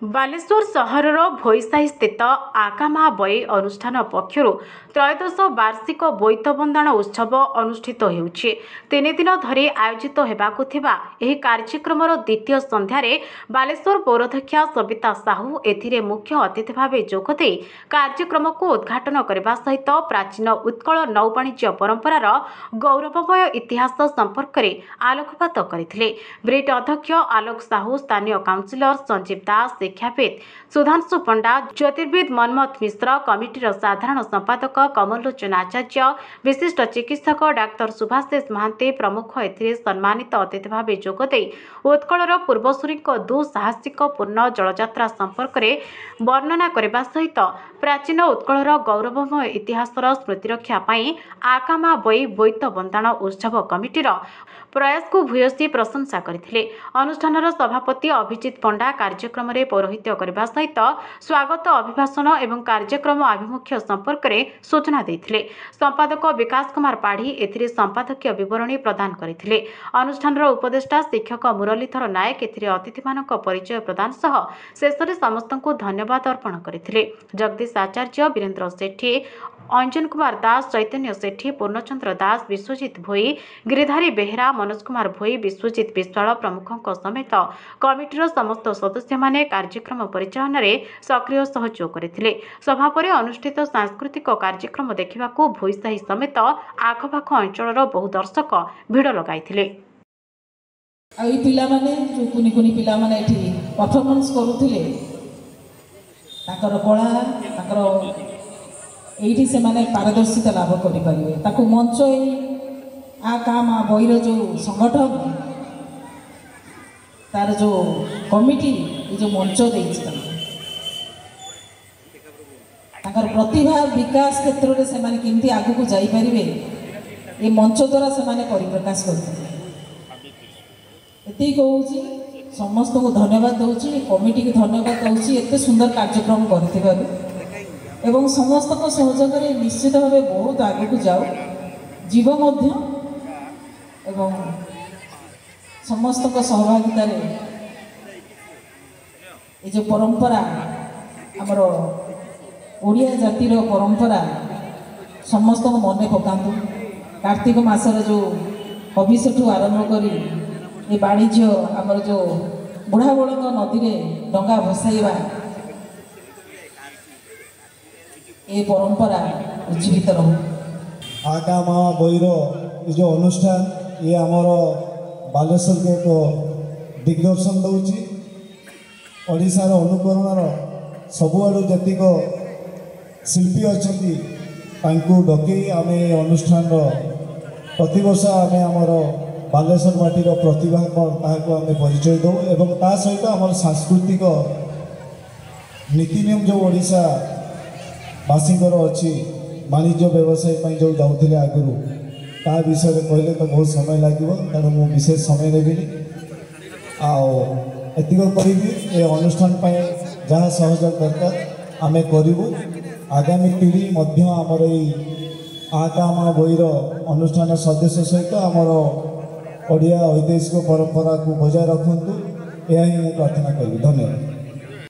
बालेश्वर सहरर भोईसाही स्थित आकामा बई अनुष्ठान पक्षर त्रयोदश वार्षिक बोईत बंदाण उत्सव अनुष्ठित होउछि। 3 दिन धरी आयोजित हेबाकु थिबा एही कार्यक्रमर द्वितीय संध्यारे बालेश्वर पौराध्यक्षा सविता साहू एथिरे मुख्य अतिथि भावे जोगदे कार्यक्रम को उद्घाटन करने सहित प्राचीन उत्कल नौवाणिज्य परंपरार गौरवमय इतिहास संपर्क में आलोकपात करथिले। ब्रिट अध्यक्ष आलोक साहू, स्थानीय काउंसिलर संजीव दास, शिक्षाविद सुधांशु पंडा, ज्योतिर्विद मनमथ मिश्र, कमिटीर साधारण संपादक कमललोचन आचार्य, विशिष्ट चिकित्सक डाक्टर सुभाषेष महांती प्रमुख एथिरे सम्मानित अतिथि भावे जोगदे उत्कलर पूर्वसूरी दुस्साहसिक पूर्ण जलयात्रा संपर्क में वर्णना करने सहित प्राचीन उत्कलर गौरवमय इतिहासर स्मृति रक्षा पाई आकामा बई बोईत बंदाण उत्सव कमिटीर प्रयास को भूयसी प्रशंसा करथिले। अनुष्ठानर सभापति अभिजित पंडा कार्यक्रम में पौरोहित्य करने सहित स्वागत अभिभाषण एवं कार्यक्रम आभिमुख्य संपर्क में सूचना देथिले। संपादक विकास कुमार पाढ़ी एथिरे संपादकीय विवरणी प्रदान करथिले। अनुष्ठानर उपदेष्टा शिक्षक मुरलीधर नायक एथिरे अतिथि मानक परिचय प्रदान सह शेषरे समस्तଙ୍କୁ धन्यवाद अर्पण करथिले। जगदीश आचार्य, वीरेन्द्र सेठी, अंजन कुमार दास, चैतन्य सेठी, पूर्णचंद्र दास, विश्वजित भोई, गिरिधारी बेहेरा, मनोज कुमार भोई, विश्वजित विश्वाल प्रमुखों समेत कमिटीर समस्त सदस्य माने कार्यक्रम परिचालन में सक्रिय सहयोग करथिले। सभा पर अनुष्ठित सांस्कृतिक कार्यक्रम देखिबाकू भोईसाही समेत आखपाख अंचलर बहु दर्शक भिड़ लगाइथिले। आई पिला माने जो कुनी कुनी पिला माने एठी परफॉर्मेंस करूथिले ताकर कला ताकर एठी से माने पारदर्शिता लाभ करि परिबे। ताकू मंच आकामा बईर जो संगठन तार जो कमिटी जो मंच देइछि ताकर प्रतिभा विकास क्षेत्र में से माने केमती आगु को जाई परिबे ए मंच द्वारा से माने परिप्रकाश करथिले। एति कहूची समस्त को धन्यवाद दउची, कमिटी को धन्यवाद दउची एते सुंदर कार्यक्रम करथिबारु एवं समस्त को सहयोग रे निश्चित भाव बहुत आगे को जाओ जीव मध्य एवं समस्त को सहभागिता रे ये जो परंपरा आमर ओडिया जातिर परंपरा समस्त को मन पकातु। कार्तिक मासर जो हबिषठू आरंभ करी ये वाणिज्य आमर जो बुढ़ा बड़ंग नदी में डंगा भसाइबा ये परंपरा उज्जीवित रहो। आकामा बईर जो अनुष्ठान ये आमर बालेश्वर के एक दिग्दर्शन दौची। ओडिशार अनुकरणर सबुआड़ू जतिक शिल्पी अच्छी डकई आम अनुष्ठान प्रतिवर्ष आम आमर बालेश्वर माटीर प्रतिभा ताकू आम परिचय दौ एवं ता सहित आम सांस्कृतिक नीति नियम जो ओडिशा बासींकर अच्छी वाणिज्य व्यवसाय जो जाऊे आगु ता विषय कहले तो बहुत समय लगे तेणु मु विशेष समय नेबी आतिक करी अनुष्ठान जहाँ सहयोग दरकार आम करूँ। आगामी पीढ़ी आमर आकामा बईर अनुष्ठान सदस्य सहित आमर ओडिया ऐतिहासिक परंपरा को बजाय रखु यह प्रार्थना करी। धन्यवाद।